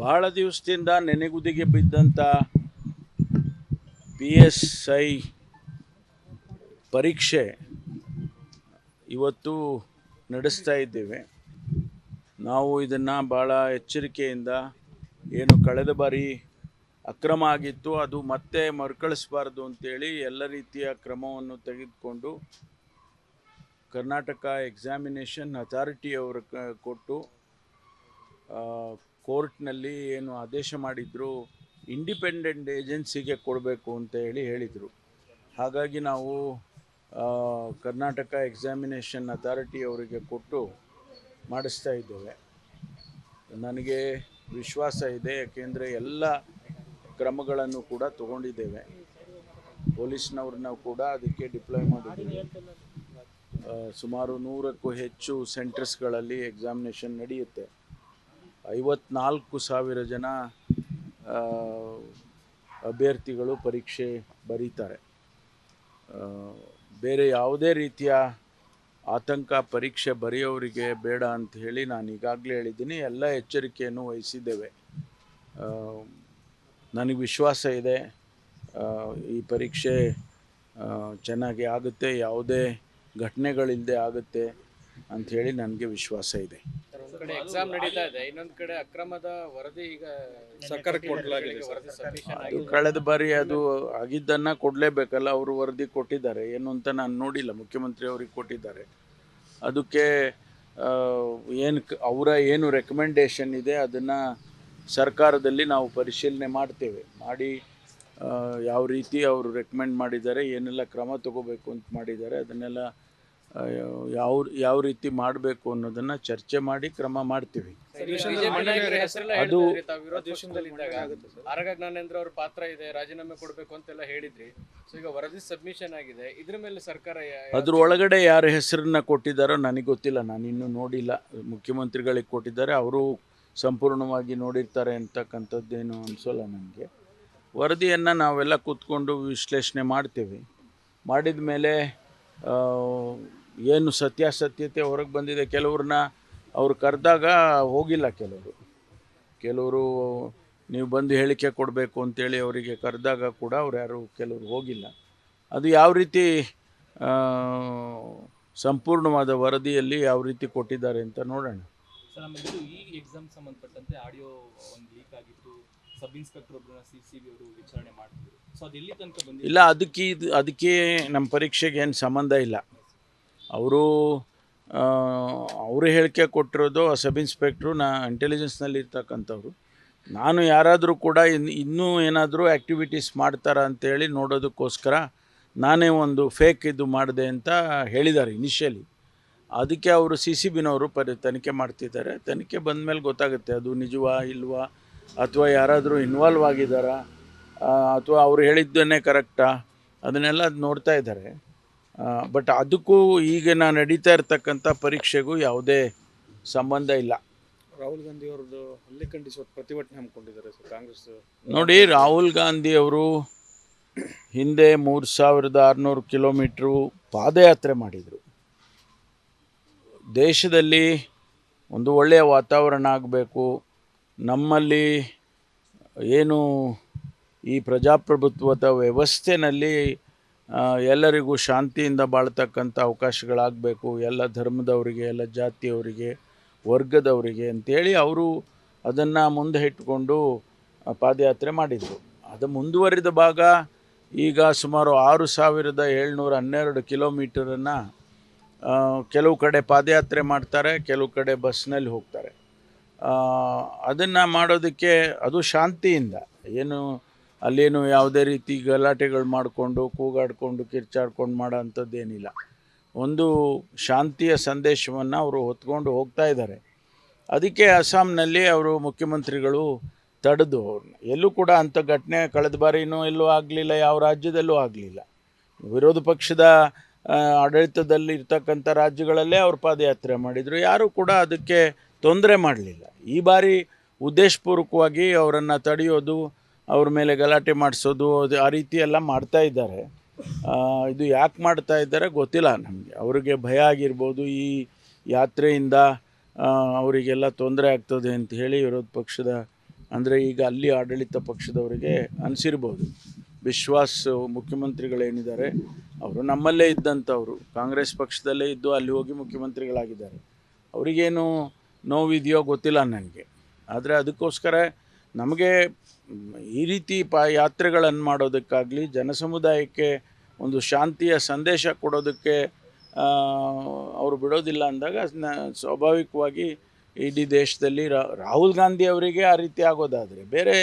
ಬಹಳ ದಿವಸದಿಂದ ನೆನೆಗುದಿಗೆ ಬಿದ್ದಂಥ PSI ಪರೀಕ್ಷೆ ಇವತ್ತು ನಡೆಸ್ತಾ ಇದ್ದೇವೆ. ನಾವು ಇದನ್ನು ಭಾಳ ಎಚ್ಚರಿಕೆಯಿಂದ ಏನು ಕಳೆದ ಬಾರಿ ಅಕ್ರಮ ಆಗಿತ್ತು ಅದು ಮತ್ತೆ ಮರುಕಳಿಸಬಾರ್ದು ಅಂತೇಳಿ ಎಲ್ಲ ರೀತಿಯ ಕ್ರಮವನ್ನು ತೆಗೆದುಕೊಂಡು ಕರ್ನಾಟಕ ಎಕ್ಸಾಮಿನೇಷನ್ ಅಥಾರಿಟಿಯವರು ಕೊಟ್ಟು ಕೋರ್ಟ್ನಲ್ಲಿ ಏನು ಆದೇಶ ಮಾಡಿದ್ರು ಇಂಡಿಪೆಂಡೆಂಟ್ ಏಜೆನ್ಸಿಗೆ ಕೊಡಬೇಕು ಅಂತ ಹೇಳಿದರು. ಹಾಗಾಗಿ ನಾವು ಕರ್ನಾಟಕ ಎಕ್ಸಾಮಿನೇಷನ್ ಅಥಾರಿಟಿಯವರಿಗೆ ಕೊಟ್ಟು ಮಾಡಿಸ್ತಾ ಇದ್ದೇವೆ. ನನಗೆ ವಿಶ್ವಾಸ ಇದೆ, ಯಾಕೆಂದರೆ ಎಲ್ಲ ಕ್ರಮಗಳನ್ನು ಕೂಡ ತಗೊಂಡಿದ್ದೇವೆ. ಪೊಲೀಸ್ನವ್ರನ್ನ ಕೂಡ ಅದಕ್ಕೆ ಡಿಪ್ಲಾಯ್ ಮಾಡಿದ್ದೀವಿ. ಸುಮಾರು 100ಕ್ಕೂ ಹೆಚ್ಚು ಸೆಂಟರ್ಸ್ಗಳಲ್ಲಿ ಎಕ್ಸಾಮಿನೇಷನ್ ನಡೆಯುತ್ತೆ. 54,000 ಜನ ಅಭ್ಯರ್ಥಿಗಳು ಪರೀಕ್ಷೆ ಬರೀತಾರೆ. ಬೇರೆ ಯಾವುದೇ ರೀತಿಯ ಆತಂಕ ಪರೀಕ್ಷೆ ಬರೆಯೋರಿಗೆ ಬೇಡ ಅಂತ ಹೇಳಿ ನಾನು ಈಗಾಗಲೇ ಹೇಳಿದ್ದೀನಿ. ಎಲ್ಲ ಎಚ್ಚರಿಕೆಯನ್ನು ವಹಿಸಿದ್ದೇವೆ. ನನಗೆ ವಿಶ್ವಾಸ ಇದೆ ಈ ಪರೀಕ್ಷೆ ಚೆನ್ನಾಗಿ ಆಗುತ್ತೆ, ಯಾವುದೇ ಘಟನೆಗಳಿಲ್ಲದೆ ಆಗುತ್ತೆ ಅಂಥೇಳಿ ನನಗೆ ವಿಶ್ವಾಸ ಇದೆ. ಒಂದು ಕಡೆ ಎಕ್ಸಾಮ್ ನಡೀತಾ ಇದೆ, ಇನ್ನೊಂದು ಕಡೆ ಅಕ್ರಮದ ವರದಿ ಈಗ ಸರ್ಕಾರಕ್ಕೆ ಕೊಡಲಾಗಿದೆ. ಅದು ಕಳೆದ ಬಾರಿ ಅದು ಆಗಿದ್ದನ್ನು ಕೊಡಲೇಬೇಕಲ್ಲ. ಅವರು ವರದಿ ಕೊಟ್ಟಿದ್ದಾರೆ, ಏನು ಅಂತ ನಾನು ನೋಡಿಲ್ಲ. ಮುಖ್ಯಮಂತ್ರಿ ಅವ್ರಿಗೆ ಕೊಟ್ಟಿದ್ದಾರೆ. ಅದಕ್ಕೆ ಅವರ ಏನು ರೆಕಮೆಂಡೇಷನ್ ಇದೆ ಅದನ್ನು ಸರ್ಕಾರದಲ್ಲಿ ನಾವು ಪರಿಶೀಲನೆ ಮಾಡ್ತೇವೆ. ಮಾಡಿ ಯಾವ ರೀತಿ ಅವರು ರೆಕಮೆಂಡ್ ಮಾಡಿದ್ದಾರೆ, ಏನೆಲ್ಲ ಕ್ರಮ ತಗೋಬೇಕು ಅಂತ ಮಾಡಿದ್ದಾರೆ, ಅದನ್ನೆಲ್ಲ ಯಾವ ರೀತಿ ಮಾಡಬೇಕು ಅನ್ನೋದನ್ನು ಚರ್ಚೆ ಮಾಡಿ ಕ್ರಮ ಮಾಡ್ತೀವಿ. ಅದು ಆರಗ ಜ್ಞಾನೇಂದ್ರ ಅವ್ರ ಪಾತ್ರ ಇದೆ, ರಾಜೀನಾಮೆ ಕೊಡಬೇಕು ಅಂತೆಲ್ಲ ಹೇಳಿದ್ರಿ. ಸೊ ಈಗ ವರದಿ ಸಬ್ಮಿಷನ್ ಆಗಿದೆ, ಇದ್ರ ಮೇಲೆ ಸರ್ಕಾರ ಅದ್ರ ಒಳಗಡೆ ಯಾರ ಹೆಸರನ್ನ ಕೊಟ್ಟಿದ್ದಾರೋ ನನಗೆ ಗೊತ್ತಿಲ್ಲ, ನಾನು ಇನ್ನೂ ನೋಡಿಲ್ಲ. ಮುಖ್ಯಮಂತ್ರಿಗಳಿಗೆ ಕೊಟ್ಟಿದ್ದಾರೆ, ಅವರು ಸಂಪೂರ್ಣವಾಗಿ ನೋಡಿರ್ತಾರೆ ಅಂತಕ್ಕಂಥದ್ದೇನು ಅನಿಸೋಲ್ಲ ನನಗೆ. ವರದಿಯನ್ನು ನಾವೆಲ್ಲ ಕೂತ್ಕೊಂಡು ವಿಶ್ಲೇಷಣೆ ಮಾಡ್ತೀವಿ. ಮಾಡಿದ ಮೇಲೆ ಏನು ಸತ್ಯಾಸತ್ಯತೆ ಹೊರಗೆ ಬಂದಿದೆ. ಕೆಲವ್ರನ್ನ ಅವ್ರು ಕರೆದಾಗ ಹೋಗಿಲ್ಲ, ಕೆಲವರು ನೀವು ಬಂದು ಹೇಳಿಕೆ ಕೊಡಬೇಕು ಅಂತೇಳಿ ಅವರಿಗೆ ಕರೆದಾಗ ಕೂಡ ಅವ್ರು ಯಾರು ಕೆಲವರು ಹೋಗಿಲ್ಲ. ಅದು ಯಾವ ರೀತಿ ಸಂಪೂರ್ಣವಾದ ವರದಿಯಲ್ಲಿ ಯಾವ ರೀತಿ ಕೊಟ್ಟಿದ್ದಾರೆ ಅಂತ ನೋಡೋಣ. ಸರ್, ಆಮೇಲೆ ಈ ಎಕ್ಸಾಮ್ ಸಂಬಂಧಪಟ್ಟಂತೆ ಆಡಿಯೋ ಒಂದು ಲೀಕ್ ಆಗಿತ್ತು. ಸಬ್ ಇನ್ಸ್ಪೆಕ್ಟರ್ ಒಬ್ಬರನ್ನ CCB ಅವರು ವಿಚಾರಣೆ ಮಾಡ್ತಿದ್ರು. ಸೊ ಅದು ಎಲ್ಲಿ ತನಕ ಬಂದಿಲ್ಲ? ಇಲ್ಲ, ಅದಕ್ಕೆ ನಮ್ಮ ಪರೀಕ್ಷೆಗೆ ಏನು ಸಂಬಂಧ ಇಲ್ಲ. ಅವರು ಹೇಳಿಕೆ ಕೊಟ್ಟಿರೋದು ಸಬ್ ಇನ್ಸ್ಪೆಕ್ಟ್ರು, ಇಂಟೆಲಿಜೆನ್ಸ್ನಲ್ಲಿ ಇರ್ತಕ್ಕಂಥವ್ರು. ನಾನು ಯಾರಾದರೂ ಕೂಡ ಇನ್ನೂ ಏನಾದರೂ ಆ್ಯಕ್ಟಿವಿಟೀಸ್ ಮಾಡ್ತಾರಾ ಅಂತೇಳಿ ನೋಡೋದಕ್ಕೋಸ್ಕರ ನಾನೇ ಒಂದು ಫೇಕ್ ಇದು ಮಾಡಿದೆ ಅಂತ ಹೇಳಿದ್ದಾರೆ ಇನಿಷಿಯಲಿ. ಅದಕ್ಕೆ ಅವರು CCBನವರು ತನಿಖೆ ಮಾಡ್ತಿದ್ದಾರೆ. ತನಿಖೆ ಬಂದ ಮೇಲೆ ಗೊತ್ತಾಗುತ್ತೆ ಅದು ನಿಜವಾ ಇಲ್ವಾ, ಅಥವಾ ಯಾರಾದರೂ ಇನ್ವಾಲ್ವ್ ಆಗಿದ್ದಾರಾ, ಅಥವಾ ಅವ್ರು ಹೇಳಿದ್ದನ್ನೇ ಕರೆಕ್ಟಾ, ಅದನ್ನೆಲ್ಲ ನೋಡ್ತಾ ಇದ್ದಾರೆ. ಬಟ್ ಅದಕ್ಕೂ ಈಗ ನಾನು ನಡೀತಾ ಇರ್ತಕ್ಕಂಥ ಪರೀಕ್ಷೆಗೂ ಯಾವುದೇ ಸಂಬಂಧ ಇಲ್ಲ. ರಾಹುಲ್ ಗಾಂಧಿ ಅವ್ರದ್ದು ಹಲ್ಲೆ ಖಂಡಿಸುವ ಪ್ರತಿಭಟನೆ ಹಮ್ಮಿಕೊಂಡಿದ್ದಾರೆ ಸರ್ ಕಾಂಗ್ರೆಸ್. ನೋಡಿ, ರಾಹುಲ್ ಗಾಂಧಿ ಅವರು ಹಿಂದೆ 3600 ಕಿಲೋಮೀಟ್ರು ಪಾದಯಾತ್ರೆ ಮಾಡಿದರು. ದೇಶದಲ್ಲಿ ಒಂದು ಒಳ್ಳೆಯ ವಾತಾವರಣ ಆಗಬೇಕು, ನಮ್ಮಲ್ಲಿ ಏನು ಈ ಪ್ರಜಾಪ್ರಭುತ್ವದ ವ್ಯವಸ್ಥೆಯಲ್ಲಿ ಎಲ್ಲರಿಗೂ ಶಾಂತಿಯಿಂದ ಬಾಳ್ತಕ್ಕಂಥ ಅವಕಾಶಗಳಾಗಬೇಕು, ಎಲ್ಲ ಧರ್ಮದವರಿಗೆ, ಎಲ್ಲ ಜಾತಿಯವರಿಗೆ, ವರ್ಗದವರಿಗೆ ಅಂತೇಳಿ ಅವರು ಅದನ್ನು ಮುಂದೆ ಇಟ್ಟುಕೊಂಡು ಪಾದಯಾತ್ರೆ ಮಾಡಿದರು. ಅದು ಮುಂದುವರಿದ ಭಾಗ ಈಗ ಸುಮಾರು 6712 ಕಿಲೋಮೀಟರನ್ನು ಕೆಲವು ಕಡೆ ಪಾದಯಾತ್ರೆ ಮಾಡ್ತಾರೆ, ಕೆಲವು ಕಡೆ ಬಸ್ನಲ್ಲಿ ಹೋಗ್ತಾರೆ. ಅದನ್ನು ಮಾಡೋದಕ್ಕೆ ಅದು ಶಾಂತಿಯಿಂದ, ಏನು ಅಲ್ಲೇನು ಯಾವುದೇ ರೀತಿ ಗಲಾಟೆಗಳು ಮಾಡಿಕೊಂಡು ಕೂಗಾಡಿಕೊಂಡು ಕಿರ್ಚಾಡ್ಕೊಂಡು ಮಾಡೋ ಅಂಥದ್ದೇನಿಲ್ಲ. ಒಂದು ಶಾಂತಿಯ ಸಂದೇಶವನ್ನು ಅವರು ಹೊತ್ಕೊಂಡು ಹೋಗ್ತಾ ಇದ್ದಾರೆ. ಅದಕ್ಕೆ ಅಸ್ಸಾಂನಲ್ಲಿ ಅವರು ಮುಖ್ಯಮಂತ್ರಿಗಳು ತಡೆದು ಅವ್ರನ್ನ ಎಲ್ಲೂ ಕೂಡ ಅಂಥ ಘಟನೆ ಕಳೆದ ಬಾರಿನೂ ಎಲ್ಲೂ ಆಗಲಿಲ್ಲ, ಯಾವ ರಾಜ್ಯದಲ್ಲೂ ಆಗಲಿಲ್ಲ. ವಿರೋಧ ಪಕ್ಷದ ಆಡಳಿತದಲ್ಲಿ ಇರ್ತಕ್ಕಂಥ ರಾಜ್ಯಗಳಲ್ಲೇ ಅವರು ಪಾದಯಾತ್ರೆ ಮಾಡಿದರು, ಯಾರೂ ಕೂಡ ಅದಕ್ಕೆ ತೊಂದರೆ ಮಾಡಲಿಲ್ಲ. ಈ ಬಾರಿ ಉದ್ದೇಶಪೂರ್ವಕವಾಗಿ ಅವರನ್ನು ತಡೆಯೋದು, ಅವ್ರ ಮೇಲೆ ಗಲಾಟೆ ಮಾಡಿಸೋದು, ಅದು ಆ ರೀತಿ ಎಲ್ಲ ಮಾಡ್ತಾ ಇದ್ದಾರೆ. ಇದು ಯಾಕೆ ಮಾಡ್ತಾ ಇದ್ದಾರೆ ಗೊತ್ತಿಲ್ಲ ನಮಗೆ. ಅವರಿಗೆ ಭಯ ಆಗಿರ್ಬೋದು, ಈ ಯಾತ್ರೆಯಿಂದ ಅವರಿಗೆಲ್ಲ ತೊಂದರೆ ಆಗ್ತದೆ ಅಂತ ಹೇಳಿ ವಿರೋಧ ಪಕ್ಷದ ಅಂದರೆ ಈಗ ಅಲ್ಲಿ ಆಡಳಿತ ಪಕ್ಷದವರಿಗೆ ಅನಿಸಿರ್ಬೋದು. ವಿಶ್ವಾಸ್ ಮುಖ್ಯಮಂತ್ರಿಗಳೇನಿದ್ದಾರೆ ಅವರು ನಮ್ಮಲ್ಲೇ ಇದ್ದಂಥವ್ರು, ಕಾಂಗ್ರೆಸ್ ಪಕ್ಷದಲ್ಲೇ ಇದ್ದು ಅಲ್ಲಿ ಹೋಗಿ ಮುಖ್ಯಮಂತ್ರಿಗಳಾಗಿದ್ದಾರೆ. ಅವರಿಗೇನು ನೋವಿದೆಯೋ ಗೊತ್ತಿಲ್ಲ ನನಗೆ. ಆದರೆ ಅದಕ್ಕೋಸ್ಕರ ನಮಗೆ ಈ ರೀತಿ ಯಾತ್ರೆಗಳನ್ನು ಮಾಡೋದಕ್ಕಾಗಲಿ ಜನಸಮುದಾಯಕ್ಕೆ ಒಂದು ಶಾಂತಿಯ ಸಂದೇಶ ಕೊಡೋದಕ್ಕೆ ಅವರು ಬಿಡೋದಿಲ್ಲ ಅಂದಾಗ ಸ್ವಾಭಾವಿಕವಾಗಿ ಇಡೀ ದೇಶದಲ್ಲಿ ರಾಹುಲ್ ಗಾಂಧಿ ಅವರಿಗೆ ಆ ರೀತಿ ಆಗೋದಾದರೆ ಬೇರೆ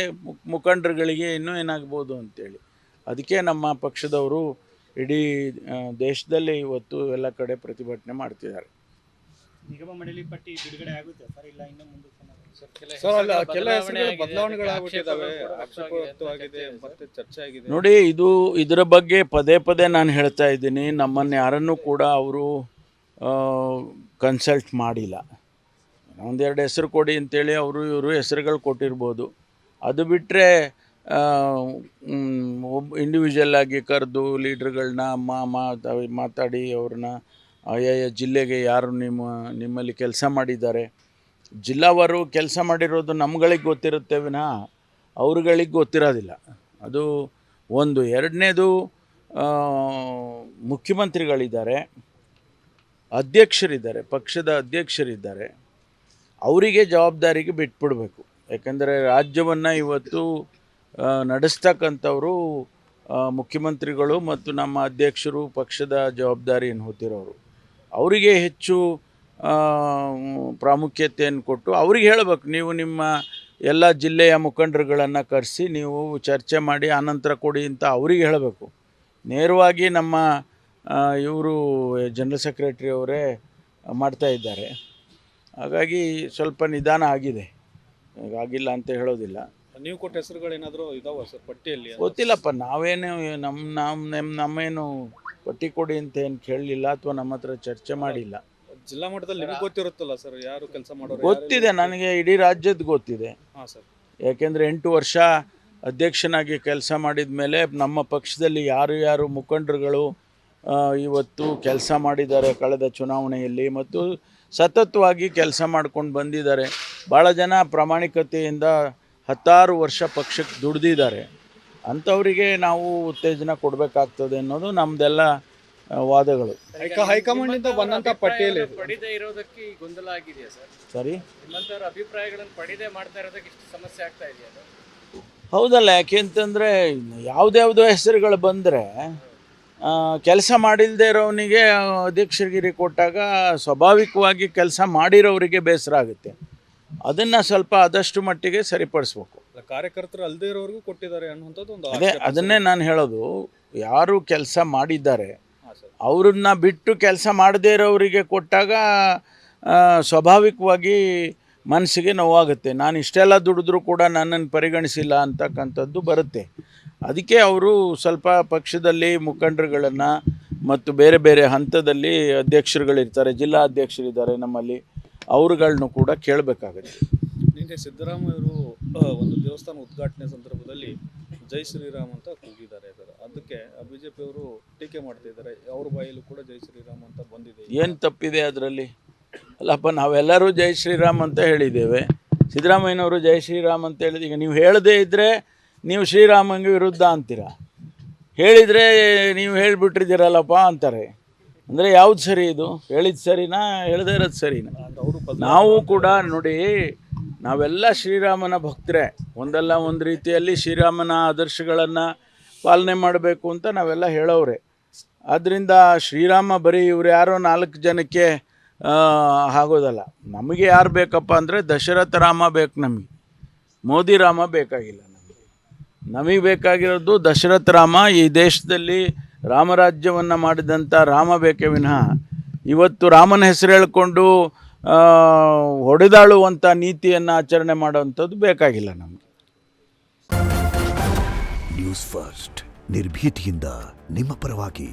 ಮುಖಂಡರುಗಳಿಗೆ ಇನ್ನೂ ಏನಾಗ್ಬೋದು ಅಂತೇಳಿ ಅದಕ್ಕೆ ನಮ್ಮ ಪಕ್ಷದವರು ಇಡೀ ದೇಶದಲ್ಲಿ ಇವತ್ತು ಎಲ್ಲ ಕಡೆ ಪ್ರತಿಭಟನೆ ಮಾಡ್ತಿದ್ದಾರೆ. ನಿಗಮ ಮಂಡಳಿ ಪಟ್ಟಿ ಬಿಡುಗಡೆ ಆಗುತ್ತೆ ಸರ್, ಇಲ್ಲ ಇನ್ನು ಮುಂದಕ್ಕೆ ಕೆಲ ಬದಲಾವಣೆಗಳಾಗ್ಬಿಟ್ಟಿದ್ದಾವೆ, ಆಕ್ಷೇಪವಾಗಿದೆ ಮತ್ತೆ ಚರ್ಚೆ ಆಗಿದೆ. ನೋಡಿ, ಇದರ ಬಗ್ಗೆ ಪದೇ ಪದೇ ನಾನು ಹೇಳ್ತಾ ಇದ್ದೀನಿ. ನಮ್ಮನ್ನು ಯಾರನ್ನೂ ಕೂಡ ಅವರು ಕನ್ಸಲ್ಟ್ ಮಾಡಿಲ್ಲ. ಒಂದೆರಡು ಹೆಸರು ಕೊಡಿ ಅಂತೇಳಿ ಇವರು ಹೆಸರುಗಳು ಕೊಟ್ಟಿರ್ಬೋದು. ಅದು ಬಿಟ್ಟರೆ ಇಂಡಿವಿಜುವಲ್ ಆಗಿ ಕರೆದು ಲೀಡ್ರ್ಗಳನ್ನ ಮಾತಾಡಿ ಅವ್ರನ್ನ ಆಯಾಯ ಜಿಲ್ಲೆಗೆ ಯಾರು ನಿಮ್ಮಲ್ಲಿ ಕೆಲಸ ಮಾಡಿದ್ದಾರೆ, ಜಿಲ್ಲಾವಾರು ಕೆಲಸ ಮಾಡಿರೋದು ನಮ್ಗಳಿಗೆ ಗೊತ್ತಿರುತ್ತೆ ವಿನಃ ಅವ್ರುಗಳಿಗೆ ಗೊತ್ತಿರೋದಿಲ್ಲ. ಅದು ಒಂದು. ಎರಡನೇದು, ಮುಖ್ಯಮಂತ್ರಿಗಳಿದ್ದಾರೆ, ಅಧ್ಯಕ್ಷರಿದ್ದಾರೆ, ಪಕ್ಷದ ಅಧ್ಯಕ್ಷರಿದ್ದಾರೆ, ಅವರಿಗೆ ಜವಾಬ್ದಾರಿಗೆ ಬಿಟ್ಬಿಡಬೇಕು. ಯಾಕಂದರೆ ರಾಜ್ಯವನ್ನು ಇವತ್ತು ನಡೆಸ್ತಕ್ಕಂಥವರು ಮುಖ್ಯಮಂತ್ರಿಗಳು ಮತ್ತು ನಮ್ಮ ಅಧ್ಯಕ್ಷರು, ಪಕ್ಷದ ಜವಾಬ್ದಾರಿಯನ್ನು ಹೊತ್ತಿರೋರು. ಅವರಿಗೆ ಹೆಚ್ಚು ಪ್ರಾಮುಖ್ಯತೆಯನ್ನು ಕೊಟ್ಟು ಅವ್ರಿಗೆ ಹೇಳಬೇಕು, ನೀವು ನಿಮ್ಮ ಎಲ್ಲ ಜಿಲ್ಲೆಯ ಮುಖಂಡರುಗಳನ್ನು ಕರೆಸಿ ನೀವು ಚರ್ಚೆ ಮಾಡಿ ಆನಂತರ ಕೊಡಿ ಅಂತ ಅವ್ರಿಗೆ ಹೇಳಬೇಕು. ನೇರವಾಗಿ ನಮ್ಮ ಇವರು ಜನರಲ್ ಸೆಕ್ರೆಟರಿ ಅವರೇ ಮಾಡ್ತಾಯಿದ್ದಾರೆ. ಹಾಗಾಗಿ ಸ್ವಲ್ಪ ನಿಧಾನ ಆಗಿದೆ, ಆಗಿಲ್ಲ ಅಂತ ಹೇಳೋದಿಲ್ಲ. ನೀವು ಕೊಟ್ಟ ಹೆಸರುಗಳೇನಾದರೂ ಇದಾವ ಸರ್ ಪಟ್ಟಿಯಲ್ಲಿ? ಗೊತ್ತಿಲ್ಲಪ್ಪ, ನಾವೇನು ನಮ್ಮೇನು ಪಟ್ಟಿ ಕೊಡಿ ಅಂತ ಏನು ಕೇಳಲಿಲ್ಲ ಅಥವಾ ನಮ್ಮ ಹತ್ರ ಚರ್ಚೆ ಮಾಡಿಲ್ಲ. ಜಿಲ್ಲಾ ಮಟ್ಟದಲ್ಲಿ ನಿಮಗೆ ಗೊತ್ತಿರುತ್ತಲ್ಲ ಸರ್, ಯಾರು ಕೆಲಸ ಮಾಡೋರು? ಗೊತ್ತಿದೆ ನನಗೆ, ಇಡೀ ರಾಜ್ಯದ ಗೊತ್ತಿದೆ. ಹಾಂ ಸರ್. ಯಾಕೆಂದರೆ 8 ವರ್ಷ ಅಧ್ಯಕ್ಷನಾಗಿ ಕೆಲಸ ಮಾಡಿದ ಮೇಲೆ ನಮ್ಮ ಪಕ್ಷದಲ್ಲಿ ಯಾರು ಮುಖಂಡರುಗಳು ಇವತ್ತು ಕೆಲಸ ಮಾಡಿದ್ದಾರೆ ಕಳೆದ ಚುನಾವಣೆಯಲ್ಲಿ ಮತ್ತು ಸತತವಾಗಿ ಕೆಲಸ ಮಾಡ್ಕೊಂಡು ಬಂದಿದ್ದಾರೆ. ಭಾಳ ಜನ ಪ್ರಾಮಾಣಿಕತೆಯಿಂದ 10 ವರ್ಷ ಪಕ್ಷಕ್ಕೆ ದುಡಿದಿದ್ದಾರೆ. ಅಂಥವರಿಗೆ ನಾವು ಉತ್ತೇಜನ ಕೊಡಬೇಕಾಗ್ತದೆ ಅನ್ನೋದು ನಮ್ಮದೆಲ್ಲ ವಾದಗಳು. ಹೈಕಮಾಂಡ್ನಿಂದ ಬಂದಂಥ ಪಟ್ಟಿಯಲ್ಲಿ ಪಡೆದೇ ಇರೋದಕ್ಕೆ ಗೊಂದಲ ಆಗಿದೆಯಾ ಸರ್? ಸರಿ, ನಿಮ್ಮಂಥವ್ರ ಅಭಿಪ್ರಾಯಗಳನ್ನು ಪಡೆದೇ ಮಾಡ್ತಾ ಇರೋದಕ್ಕೆ ಇಷ್ಟು ಸಮಸ್ಯೆ ಆಗ್ತಾ ಇದೆಯಾ? ಹೌದಲ್ಲ. ಯಾಕೆಂತಂದರೆ ಯಾವುದ್ಯಾವುದೋ ಹೆಸರುಗಳು ಬಂದರೆ ಕೆಲಸ ಮಾಡಿಲ್ಲದೆ ಇರೋವನಿಗೆ ಅಧ್ಯಕ್ಷಗಿರಿ ಕೊಟ್ಟಾಗ ಸ್ವಾಭಾವಿಕವಾಗಿ ಕೆಲಸ ಮಾಡಿರೋರಿಗೆ ಬೇಸರ ಆಗುತ್ತೆ. ಅದನ್ನು ಸ್ವಲ್ಪ ಆದಷ್ಟು ಮಟ್ಟಿಗೆ ಸರಿಪಡಿಸ್ಬೇಕು. ಕಾರ್ಯಕರ್ತರು ಅಲ್ಲದೆ ಇರೋರಿಗೂ ಕೊಟ್ಟಿದ್ದಾರೆ ಅನ್ನುವಂಥದ್ದು ಒಂದು ಅದನ್ನೇ ನಾನು ಹೇಳೋದು. ಯಾರು ಕೆಲಸ ಮಾಡಿದ್ದಾರೆ ಅವ್ರನ್ನ ಬಿಟ್ಟು ಕೆಲಸ ಮಾಡದೇ ಇರೋರಿಗೆ ಕೊಟ್ಟಾಗ ಸ್ವಾಭಾವಿಕವಾಗಿ ಮನಸ್ಸಿಗೆ ನೋವಾಗುತ್ತೆ. ನಾನು ಇಷ್ಟೆಲ್ಲ ದುಡಿದ್ರೂ ಕೂಡ ನನ್ನನ್ನು ಪರಿಗಣಿಸಿಲ್ಲ ಅಂತಕ್ಕಂಥದ್ದು ಬರುತ್ತೆ. ಅದಕ್ಕೆ ಅವರು ಸ್ವಲ್ಪ ಪಕ್ಷದಲ್ಲಿ ಮುಖಂಡರುಗಳನ್ನು ಮತ್ತು ಬೇರೆ ಬೇರೆ ಹಂತದಲ್ಲಿ ಅಧ್ಯಕ್ಷರುಗಳಿರ್ತಾರೆ, ಜಿಲ್ಲಾ ಅಧ್ಯಕ್ಷರಿದ್ದಾರೆ ನಮ್ಮಲ್ಲಿ, ಅವ್ರುಗಳನ್ನು ಕೂಡ ಕೇಳಬೇಕಾಗುತ್ತೆ. ನಿನ್ನೆ ಸಿದ್ದರಾಮಯ್ಯವರು ಒಂದು ದೇವಸ್ಥಾನ ಉದ್ಘಾಟನೆ ಸಂದರ್ಭದಲ್ಲಿ ಜೈ ಶ್ರೀರಾಮ್ ಅಂತ ಕೂಗಿದ್ದಾರೆ ಸರ್. ಅದಕ್ಕೆ ಬಿಜೆಪಿಯವರು ಟೀಕೆ ಮಾಡ್ತಿದ್ದಾರೆ. ಅವ್ರ ಬಾಯಲ್ಲೂ ಕೂಡ ಜೈ ಶ್ರೀರಾಮ್ ಅಂತ ಬಂದಿದೆ. ಏನು ತಪ್ಪಿದೆ ಅದರಲ್ಲಿ? ಅಲ್ಲಪ್ಪ, ನಾವೆಲ್ಲರೂ ಜೈ ಶ್ರೀರಾಮ್ ಅಂತ ಹೇಳಿದ್ದೇವೆ. ಸಿದ್ದರಾಮಯ್ಯನವರು ಜೈ ಶ್ರೀರಾಮ್ ಅಂತ ಹೇಳಿದ. ಈಗ ನೀವು ಹೇಳದೇ ಇದ್ದರೆ ನೀವು ಶ್ರೀರಾಮಂಗೆ ವಿರುದ್ಧ ಅಂತೀರ, ಹೇಳಿದರೆ ನೀವು ಹೇಳಿಬಿಟ್ಟಿದ್ದೀರಲ್ಲಪ್ಪ ಅಂತಾರೆ. ಅಂದರೆ ಯಾವ್ದು ಸರಿ? ಇದು ಹೇಳಿದ್ದು ಸರಿನಾ, ಹೇಳದೇ ಇರೋದು ಸರಿನಾ? ನಾವು ಕೂಡ ನೋಡಿ, ನಾವೆಲ್ಲ ಶ್ರೀರಾಮನ ಭಕ್ತರೇ. ಒಂದಲ್ಲ ಒಂದು ರೀತಿಯಲ್ಲಿ ಶ್ರೀರಾಮನ ಆದರ್ಶಗಳನ್ನು ಪಾಲನೆ ಮಾಡಬೇಕು ಅಂತ ನಾವೆಲ್ಲ ಹೇಳೋರೆ. ಆದ್ದರಿಂದ ಶ್ರೀರಾಮ ಬರೀ ಇವ್ರು ಯಾರೋ 4 ಜನಕ್ಕೆ ಆಗೋದಲ್ಲ. ನಮಗೆ ಯಾರು ಬೇಕಪ್ಪ ಅಂದರೆ ದಶರಥ ರಾಮ ಬೇಕು ನಮಗೆ, ಮೋದಿ ರಾಮ ಬೇಕಾಗಿಲ್ಲ. ನಮಗೆ ಬೇಕಾಗಿರೋದು ದಶರಥ ರಾಮ. ಈ ದೇಶದಲ್ಲಿ ರಾಮರಾಜ್ಯವನ್ನು ಮಾಡಿದಂಥ ರಾಮ ಬೇಕೇ ವಿನಃ ಇವತ್ತು ರಾಮನ ಹೆಸರು ಹೇಳ್ಕೊಂಡು ಹೊಡೆದಾಳುವಂಥ ನೀತಿಯನ್ನು ಆಚರಣೆ ಮಾಡುವಂಥದ್ದು ಬೇಕಾಗಿಲ್ಲ ನಮಗೆ. ನ್ಯೂಸ್ ಫಸ್ಟ್, ನಿರ್ಭೀತಿಯಿಂದ ನಿಮ್ಮ ಪರವಾಗಿ.